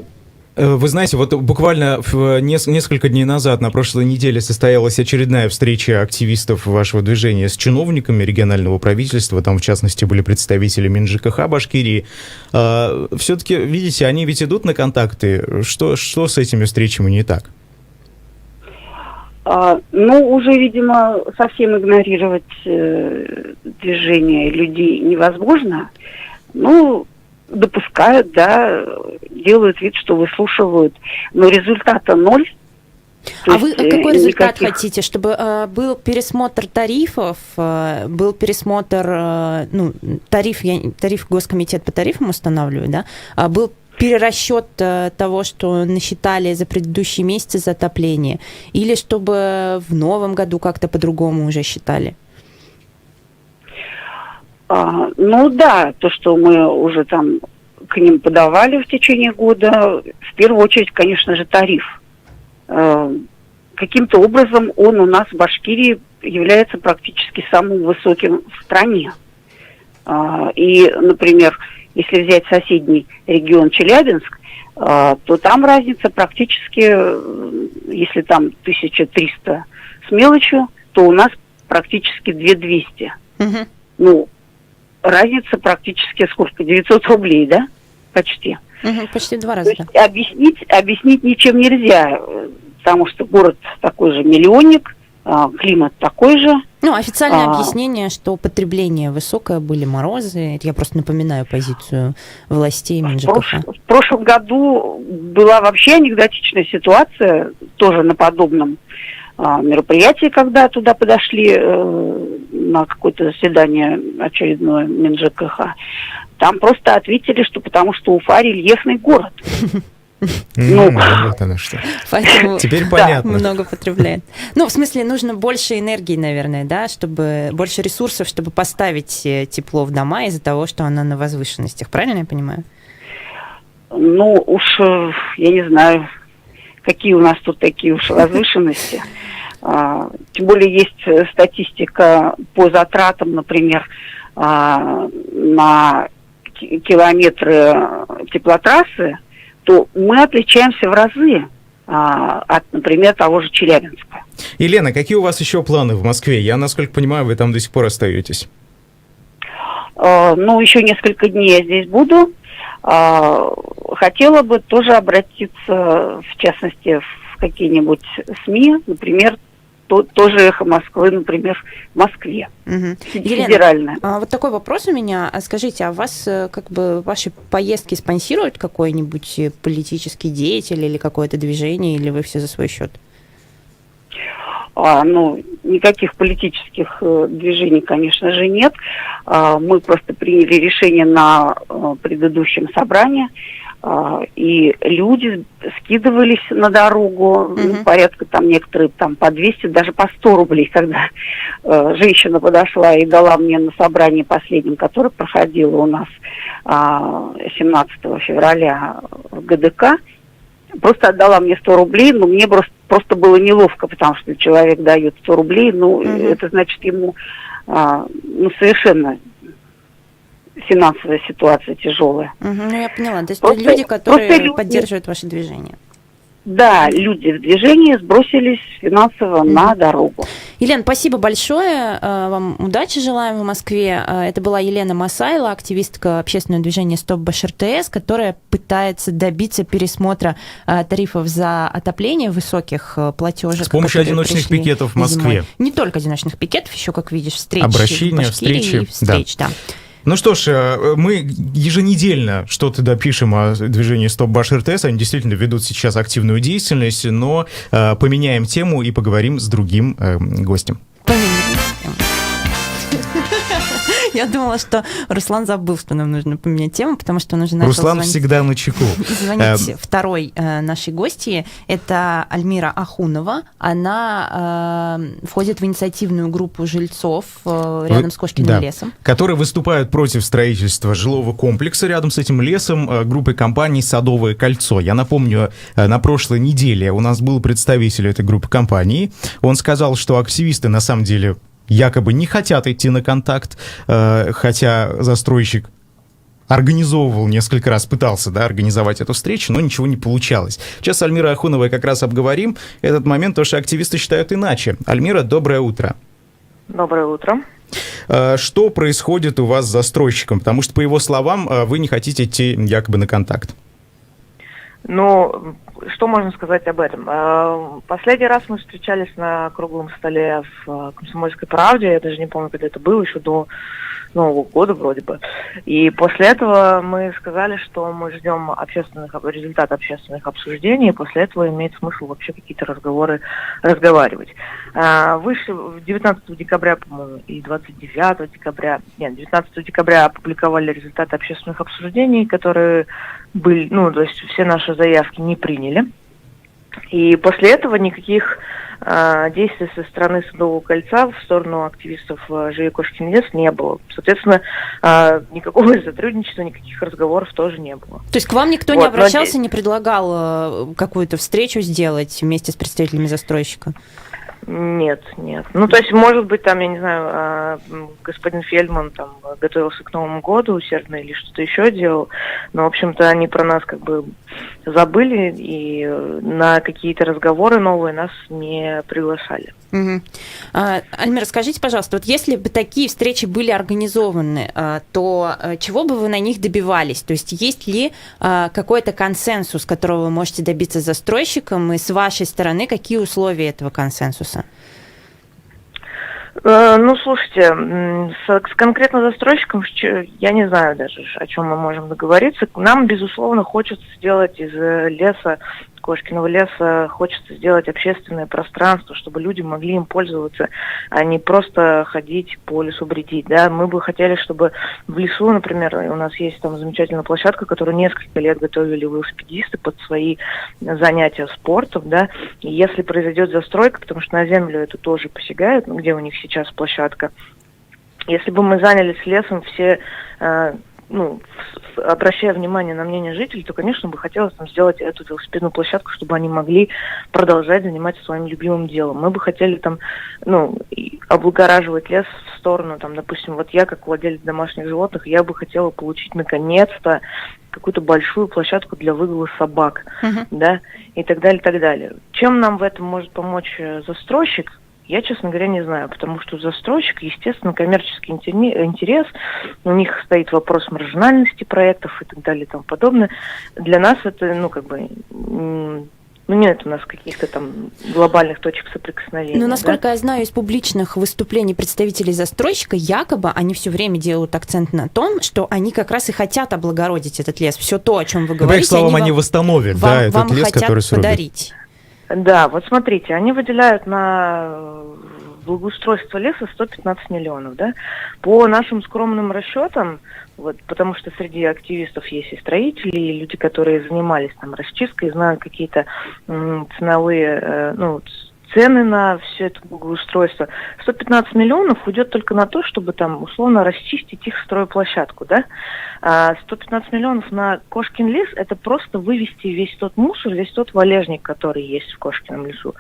Вы знаете, буквально несколько дней назад, на прошлой неделе, состоялась очередная встреча активистов вашего движения с чиновниками регионального правительства, там, в частности, были представители МинЖКХ Башкирии. Все-таки, видите, они ведь идут на контакты. Что с этими встречами не так? Уже, видимо, совсем игнорировать движение людей невозможно. Допускают, делают вид, что выслушивают, но результата ноль. А вы какой результат хотите? Чтобы был пересмотр тарифов, был пересмотр, тариф Госкомитет по тарифам устанавливает, да? Был перерасчет того, что насчитали за предыдущие месяцы за отопление, или чтобы в новом году как-то по-другому уже считали? То, что мы уже там к ним подавали в течение года, в первую очередь, конечно же, тариф. Каким-то образом он у нас в Башкирии является практически самым высоким в стране. И, например, если взять соседний регион Челябинск, то там разница практически, если там 1300 с мелочью, то у нас практически 2200. Мгм. Ну, разница практически сколько? 900 рублей, да? Почти. Мгм, почти в 2 То раза. есть объяснить ничем нельзя, потому что город такой же миллионник, климат такой же. Ну, официальное объяснение, что потребление высокое, были морозы. Это я просто напоминаю позицию властей МинЖКХ. В прошлом году была вообще анекдотичная ситуация, тоже на подобном мероприятии, когда туда подошли на какое-то заседание очередное МинЖКХ. Там просто ответили, что потому что Уфа рельефный город. Ну, вот оно что. Поэтому Теперь понятно. много потребляет. Ну, в смысле, нужно больше энергии, наверное, да, чтобы больше ресурсов, чтобы поставить тепло в дома из-за того, что она на возвышенностях. Правильно я понимаю? Ну, уж я не знаю, какие у нас тут такие уж возвышенности. Тем более есть статистика по затратам, например, на километры теплотрассы, то мы отличаемся в разы от, например, того же Челябинска. Елена, какие у вас еще планы в Москве? Я, насколько понимаю, вы там до сих пор остаетесь. Ну, еще несколько дней я здесь буду. Хотела бы тоже обратиться, в частности, в какие-нибудь СМИ, например, тоже «Эхо Москвы», например, в Москве. Угу. Федеральная. Елена, вот такой вопрос у меня. Скажите, а вас как бы ваши поездки спонсирует какой-нибудь политический деятель или какое-то движение, или вы все за свой счет? Ну, никаких политических движений, конечно же, нет. Мы просто приняли решение на предыдущем собрании, и люди скидывались на дорогу, ну, порядка там некоторые там по 200, даже по 100 рублей, когда женщина подошла и дала мне на собрании последнем, которое проходило у нас 17 февраля в ГДК, просто отдала мне 100 рублей, но мне просто было неловко, потому что человек дает 100 рублей, ну, это значит ему ну, совершенно финансовая ситуация тяжелая. Ну, я поняла. То есть Просто- люди, которые просто люди- поддерживают ваше движение. Да, люди в движении сбросились финансово на дорогу. Елена, спасибо большое. Вам удачи желаем в Москве. Это была Елена Масайло, активистка общественного движения «Стоп БШРТС», которая пытается добиться пересмотра тарифов за отопление, высоких платежек. С помощью которые одиночных пришли пикетов в Москве. зимой. Не только одиночных пикетов, еще, как видишь, встреч. Обращения, в Башкирии встречи, и встреч, да. Ну что ж, мы еженедельно что-то допишем о движении «Стоп БШРТС». Они действительно ведут сейчас активную деятельность, но поменяем тему и поговорим с другим гостем. Я думала, что Руслан забыл, что нам нужно поменять тему, потому что он уже начал Руслан звонить. всегда начеку. Звонить второй нашей гостьи. Это Альмира Ахунова. Она входит в инициативную группу жильцов рядом с Кошкиным лесом. Которые выступают против строительства жилого комплекса рядом с этим лесом группы компаний «Садовое кольцо». Я напомню, на прошлой неделе у нас был представитель этой группы компаний. Он сказал, что активисты на самом деле якобы не хотят идти на контакт, хотя застройщик организовывал несколько раз, пытался, да, организовать эту встречу, но ничего не получалось. Сейчас с Альмирой Ахуновой как раз обговорим этот момент, потому что активисты считают иначе. Альмира, доброе утро. Доброе утро. Что происходит у вас с застройщиком? Потому что, по его словам, вы не хотите идти якобы на контакт. Ну, что можно сказать об этом? Последний раз мы встречались на круглом столе в «Комсомольской правде», я даже не помню, когда это было, еще до Нового года вроде бы. И после этого мы сказали, что мы ждем результат общественных обсуждений, и после этого имеет смысл вообще какие-то разговаривать. 19 декабря, по-моему, и 19 декабря опубликовали результаты общественных обсуждений, которые были, ну, то есть все наши заявки не приняли. И после этого никаких действий со стороны Садового кольца в сторону активистов ЖИ Кошкин лес не было. Соответственно, никакого сотрудничества, никаких разговоров тоже не было. То есть к вам никто не обращался, не предлагал какую-то встречу сделать вместе с представителями застройщика? Нет. Ну, то есть, может быть, там, я не знаю, господин Фельдман там готовился к Новому году усердно или что-то еще делал, но, в общем-то, они про нас как бы забыли и на какие-то разговоры новые нас не приглашали. Угу. Альмира, скажите, пожалуйста, вот если бы такие встречи были организованы, то чего бы вы на них добивались? То есть есть ли какой-то консенсус, которого вы можете добиться с застройщиком, и с вашей стороны какие условия этого консенсуса? Ну, слушайте, с конкретно застройщиком я не знаю даже, о чем мы можем договориться. Нам, безусловно, хочется сделать из леса, Кошкиного леса, хочется сделать общественное пространство, чтобы люди могли им пользоваться, а не просто ходить по лесу бредить. Да? Мы бы хотели, чтобы в лесу, например, у нас есть там замечательная площадка, которую несколько лет готовили велосипедисты под свои занятия спортом, да, и если произойдет застройка, потому что на землю это тоже посягают, где у них сейчас площадка, если бы мы занялись лесом все, обращая внимание на мнение жителей, то, конечно, бы хотелось там сделать эту велосипедную площадку, чтобы они могли продолжать заниматься своим любимым делом. Мы бы хотели там, облагораживать лес в сторону, там, допустим, вот я, как владелец домашних животных, я бы хотела получить, наконец-то, какую-то большую площадку для выгула собак, да, и так далее, и так далее. Чем нам в этом может помочь застройщик? Я, честно говоря, не знаю, потому что у застройщика, естественно, коммерческий интерес, у них стоит вопрос маржинальности проектов и так далее и тому подобное. Для нас это, нет у нас каких-то там глобальных точек соприкосновения. Ну, насколько я знаю, из публичных выступлений представителей застройщика, якобы они все время делают акцент на том, что они как раз и хотят облагородить этот лес. Все то, о чем вы говорите, по их словам, они восстановят, этот лес, который срубят. Подарить. Да, вот смотрите, они выделяют на благоустройство леса 115 миллионов, да. По нашим скромным расчетам, вот, потому что среди активистов есть и строители, и люди, которые занимались там расчисткой, знают какие-то ценовые, цены на все это благоустройство. 115 миллионов уйдет только на то, чтобы там условно расчистить их стройплощадку, да. А 115 миллионов на Кошкин лес – это просто вывести весь тот мусор, весь тот валежник, который есть в Кошкином лесу.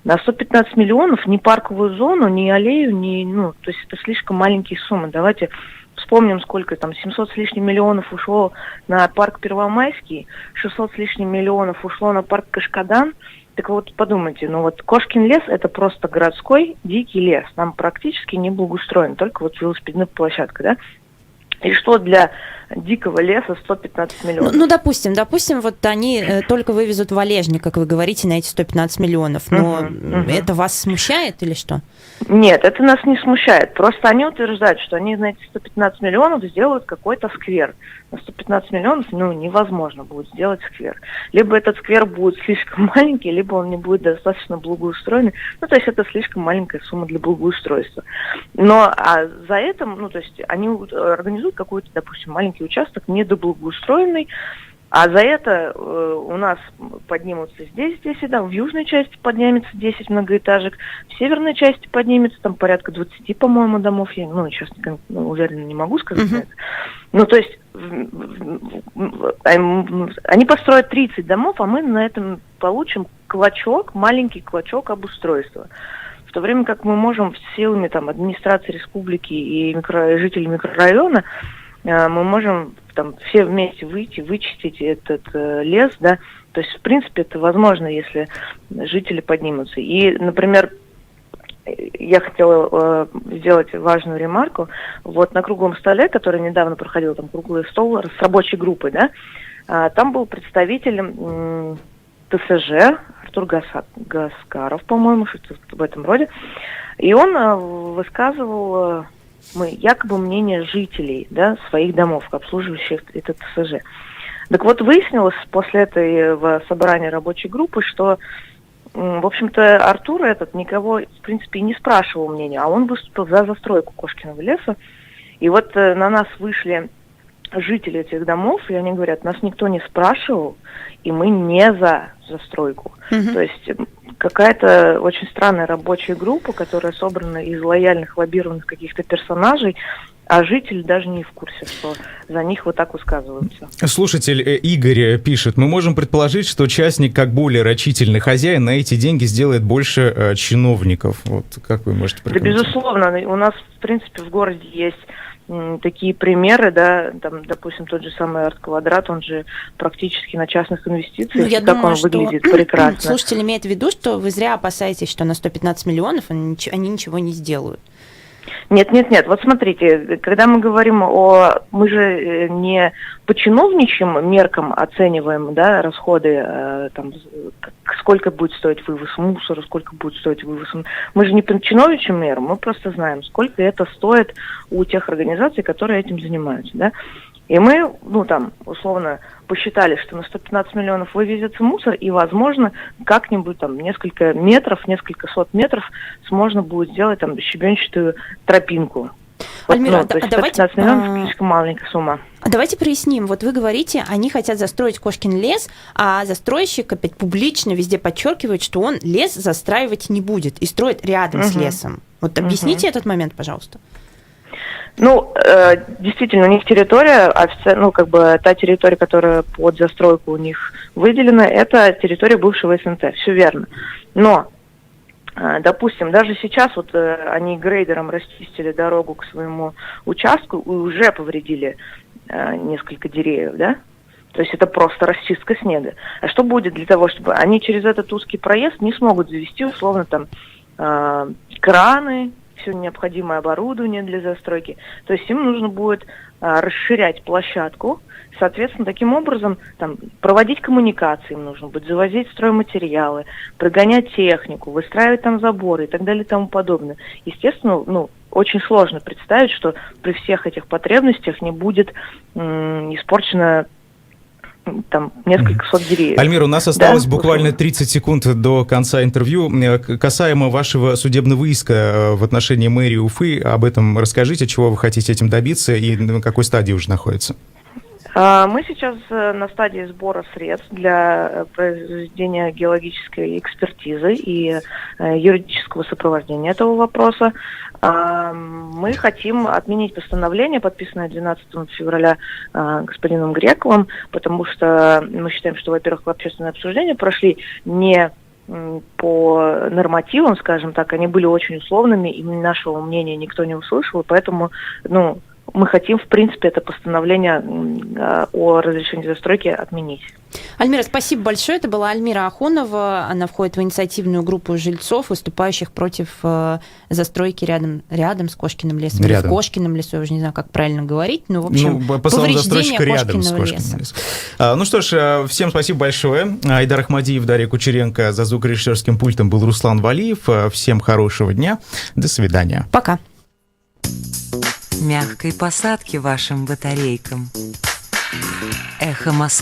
На 115 миллионов ни парковую зону, ни аллею, то есть это слишком маленькие суммы. Давайте вспомним, сколько там, 700 с лишним миллионов ушло на парк Первомайский, 600 с лишним миллионов ушло на парк Кашкадан. Так вот, подумайте, Кошкин лес – это просто городской дикий лес. Нам практически не благоустроен, только вот велосипедная площадка, да? И что для дикого леса 115 миллионов? Допустим, вот они только вывезут валежник, как вы говорите, на эти 115 миллионов. Но это вас смущает или что? Нет, это нас не смущает. Просто они утверждают, что они на эти 115 миллионов сделают какой-то сквер. На 115 миллионов, невозможно будет сделать сквер. Либо этот сквер будет слишком маленький, либо он не будет достаточно благоустроенный. То есть это слишком маленькая сумма для благоустройства. Но за это, то есть они организуют какой-то, допустим, маленький участок недоблагоустроенный, а за это у нас поднимутся здесь и там, в южной части поднимется 10 многоэтажек, в северной части поднимется там порядка 20, по-моему, домов. Я, сейчас уверенно не могу сказать это. То есть они построят 30 домов, а мы на этом получим маленький клочок обустройства. В то время как мы можем силами там администрации республики и жителей микрорайона, мы можем там все вместе выйти, вычистить этот лес, да, то есть, в принципе, это возможно, если жители поднимутся. И, например, я хотела сделать важную ремарку. Вот на круглом столе, который недавно проходил, там круглый стол с рабочей группой, да, там был представитель ТСЖ, Артур Гаскаров, по-моему, что-то в этом роде, и он высказывал якобы мнение жителей, да, своих домов, обслуживающих этот ТСЖ. Так вот, выяснилось после этого собрания рабочей группы, что, в общем-то, Артур никого, в принципе, и не спрашивал мнения, а он выступил за застройку Кошкиного леса. И вот на нас вышли жители этих домов, и они говорят, нас никто не спрашивал, и мы не за застройку. То есть какая-то очень странная рабочая группа, которая собрана из лояльных лоббированных каких-то персонажей, а жители даже не в курсе, что за них вот так высказываются. Слушатель Игорь пишет: мы можем предположить, что частник, как более рачительный хозяин, на эти деньги сделает больше чиновников. Вот как вы можете прокомментировать? Да, безусловно. У нас, в принципе, в городе есть такие примеры, да, там, допустим, тот же самый Арт-Квадрат, он же практически на частных инвестициях, я как думаю, он выглядит прекрасно. Слушатель имеет в виду, что вы зря опасаетесь, что на 115 миллионов они ничего не сделают. Нет. Вот смотрите, когда мы говорим мы же не по чиновничьим меркам оцениваем, да, расходы, там, сколько будет стоить вывоз мусора, сколько будет стоить вывоз. Мы же не по чиновничьим мерам, мы просто знаем, сколько это стоит у тех организаций, которые этим занимаются, да. И мы, условно, посчитали, что на 115 миллионов вывезется мусор, и, возможно, как-нибудь там несколько сот метров можно будет сделать там щебенчатую тропинку. Альмира, то есть 115 миллионов слишком маленькая сумма. Давайте проясним. Вот вы говорите, они хотят застроить Кошкин лес, а застройщик опять публично везде подчеркивает, что он лес застраивать не будет и строит рядом с лесом. Вот объясните этот момент, пожалуйста. Действительно, у них территория, та территория, которая под застройку у них выделена, это территория бывшего СНТ, все верно. Но, допустим, даже сейчас они грейдером расчистили дорогу к своему участку и уже повредили несколько деревьев, да? То есть это просто расчистка снега. А что будет для того, чтобы они через этот узкий проезд не смогут завести, условно, там, краны, все необходимое оборудование для застройки. То есть им нужно будет расширять площадку, соответственно, таким образом там, проводить коммуникации им нужно будет, завозить стройматериалы, прогонять технику, выстраивать там заборы и так далее и тому подобное. Естественно, очень сложно представить, что при всех этих потребностях не будет испорчено там несколько сот деревьев. Альмира, у нас осталось буквально 30 секунд до конца интервью. Касаемо вашего судебного иска в отношении мэрии Уфы, об этом расскажите, чего вы хотите этим добиться и на какой стадии уже находится? Мы сейчас на стадии сбора средств для произведения геологической экспертизы и юридического сопровождения этого вопроса. Мы хотим отменить постановление, подписанное 12 февраля господином Грековым, потому что мы считаем, что, во-первых, общественные обсуждения прошли не по нормативам, скажем так, они были очень условными, и нашего мнения никто не услышал, поэтому, мы хотим, в принципе, это постановление о разрешении застройки отменить. Альмира, спасибо большое. Это была Альмира Ахунова. Она входит в инициативную группу жильцов, выступающих против застройки рядом с Кошкиным лесом. Рядом. Или в Кошкином лесу, я уже не знаю, как правильно говорить. Но, в общем, повреждение Кошкиного леса. Ну что ж, всем спасибо большое. Айдар Ахмадиев, Дарья Кучеренко. За звукорежиссерским пультом был Руслан Валиев. Всем хорошего дня. До свидания. Пока. Мягкой посадки вашим батарейкам. Эхо Москвы.